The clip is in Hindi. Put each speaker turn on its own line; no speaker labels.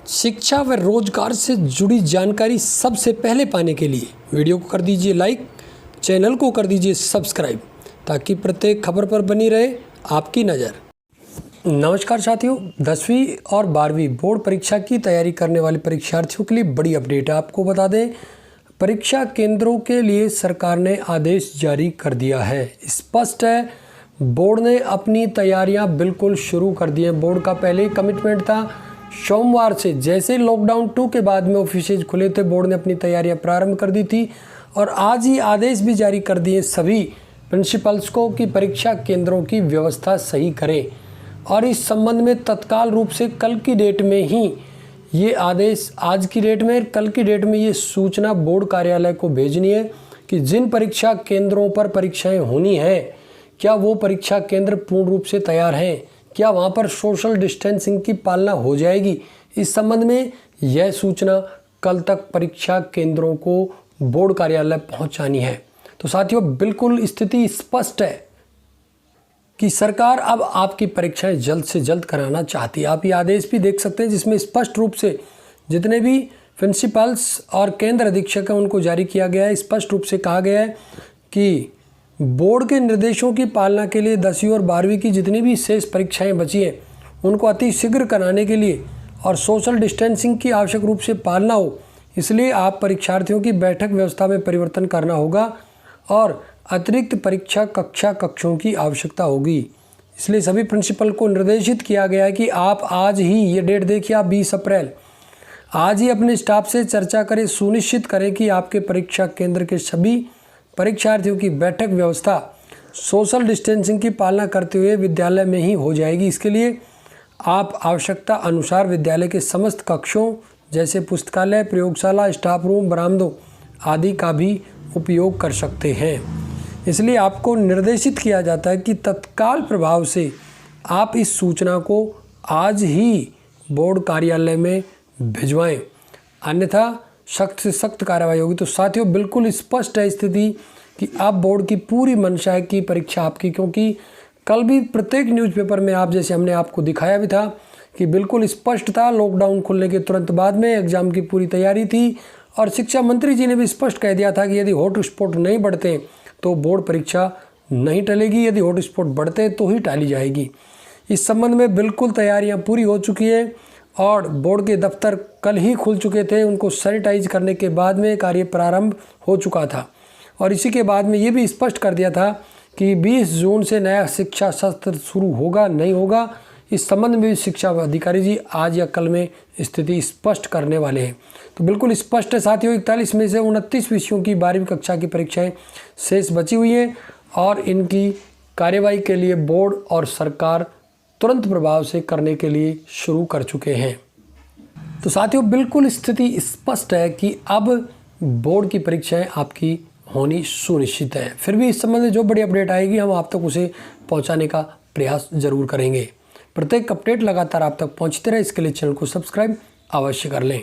शिक्षा व रोजगार से जुड़ी जानकारी सबसे पहले पाने के लिए वीडियो को कर दीजिए लाइक, चैनल को कर दीजिए सब्सक्राइब ताकि प्रत्येक खबर पर बनी रहे आपकी नज़र। नमस्कार साथियों, 10वीं और 12वीं बोर्ड परीक्षा की तैयारी करने वाले परीक्षार्थियों के लिए बड़ी अपडेट है। आपको बता दें, परीक्षा केंद्रों के लिए सरकार ने आदेश जारी कर दिया है। स्पष्ट है, बोर्ड ने अपनी तैयारियां बिल्कुल शुरू कर दी हैं। बोर्ड का पहले ही कमिटमेंट था, सोमवार से जैसे लॉकडाउन 2 के बाद में ऑफिसेज खुले थे, बोर्ड ने अपनी तैयारियां प्रारंभ कर दी थी और आज ही आदेश भी जारी कर दिए सभी प्रिंसिपल्स को कि परीक्षा केंद्रों की व्यवस्था सही करें। और इस संबंध में तत्काल रूप से कल की डेट में ही ये आदेश, आज की डेट में कल की डेट में ये सूचना बोर्ड कार्यालय को भेजनी है कि जिन परीक्षा केंद्रों पर परीक्षाएं होनी हैं, क्या वो परीक्षा केंद्र पूर्ण रूप से तैयार हैं, क्या वहाँ पर सोशल डिस्टेंसिंग की पालना हो जाएगी। इस संबंध में यह सूचना कल तक परीक्षा केंद्रों को बोर्ड कार्यालय पहुँचानी है। तो साथियों, बिल्कुल स्थिति स्पष्ट है कि सरकार अब आपकी परीक्षाएं जल्द से जल्द कराना चाहती है। आप ये आदेश भी देख सकते हैं जिसमें स्पष्ट रूप से जितने भी प्रिंसिपल्स और केंद्र अधीक्षक हैं उनको जारी किया गया है। स्पष्ट रूप से कहा गया है कि बोर्ड के निर्देशों की पालना के लिए 10वीं और 12वीं की जितनी भी शेष परीक्षाएं बची हैं उनको अति शीघ्र कराने के लिए और सोशल डिस्टेंसिंग की आवश्यक रूप से पालना हो, इसलिए आप परीक्षार्थियों की बैठक व्यवस्था में परिवर्तन करना होगा और अतिरिक्त परीक्षा कक्षों की आवश्यकता होगी। इसलिए सभी प्रिंसिपल को निर्देशित किया गया है कि आप आज ही, ये डेट देखिए आप 20 अप्रैल, आज ही अपने स्टाफ से चर्चा करें, सुनिश्चित करें कि आपके परीक्षा केंद्र के सभी परीक्षार्थियों की बैठक व्यवस्था सोशल डिस्टेंसिंग की पालना करते हुए विद्यालय में ही हो जाएगी। इसके लिए आप आवश्यकता अनुसार विद्यालय के समस्त कक्षों जैसे पुस्तकालय, प्रयोगशाला, स्टाफ रूम, बरामदों आदि का भी उपयोग कर सकते हैं। इसलिए आपको निर्देशित किया जाता है कि तत्काल प्रभाव से आप इस सूचना को आज ही बोर्ड कार्यालय में भिजवाएं, अन्यथा सख्त से सख्त कार्रवाई होगी। तो साथियों, बिल्कुल स्पष्ट है स्थिति कि अब बोर्ड की पूरी मंशा है कि परीक्षा आपकी, क्योंकि कल भी प्रत्येक न्यूज़पेपर में आप जैसे हमने आपको दिखाया भी था कि बिल्कुल स्पष्ट था, लॉकडाउन खुलने के तुरंत बाद में एग्ज़ाम की पूरी तैयारी थी और शिक्षा मंत्री जी ने भी स्पष्ट कह दिया था कि यदि हॉटस्पॉट नहीं बढ़ते तो बोर्ड परीक्षा नहीं टलेगी, यदि हॉटस्पॉट बढ़ते तो ही टाली जाएगी। इस संबंध में बिल्कुल तैयारियाँ पूरी हो चुकी है और बोर्ड के दफ्तर कल ही खुल चुके थे। उनको सैनिटाइज करने के बाद में कार्य प्रारंभ हो चुका था और इसी के बाद में ये भी स्पष्ट कर दिया था कि 20 जून से नया शिक्षा सत्र शुरू होगा नहीं होगा। इस संबंध में भी शिक्षा अधिकारी जी आज या कल में स्थिति स्पष्ट करने वाले हैं। तो बिल्कुल स्पष्ट है साथियों, 41 में से 29 विषयों की 12वीं कक्षा की परीक्षाएँ शेष बची हुई हैं और इनकी कार्यवाही के लिए बोर्ड और सरकार तुरंत प्रभाव से करने के लिए शुरू कर चुके हैं। तो साथियों, बिल्कुल स्थिति स्पष्ट है कि अब बोर्ड की परीक्षाएं आपकी होनी सुनिश्चित है। फिर भी इस संबंध में जो बड़ी अपडेट आएगी हम आप तक उसे पहुंचाने का प्रयास जरूर करेंगे। प्रत्येक अपडेट लगातार आप तक पहुंचते रहे, इसके लिए चैनल को सब्सक्राइब अवश्य कर लें।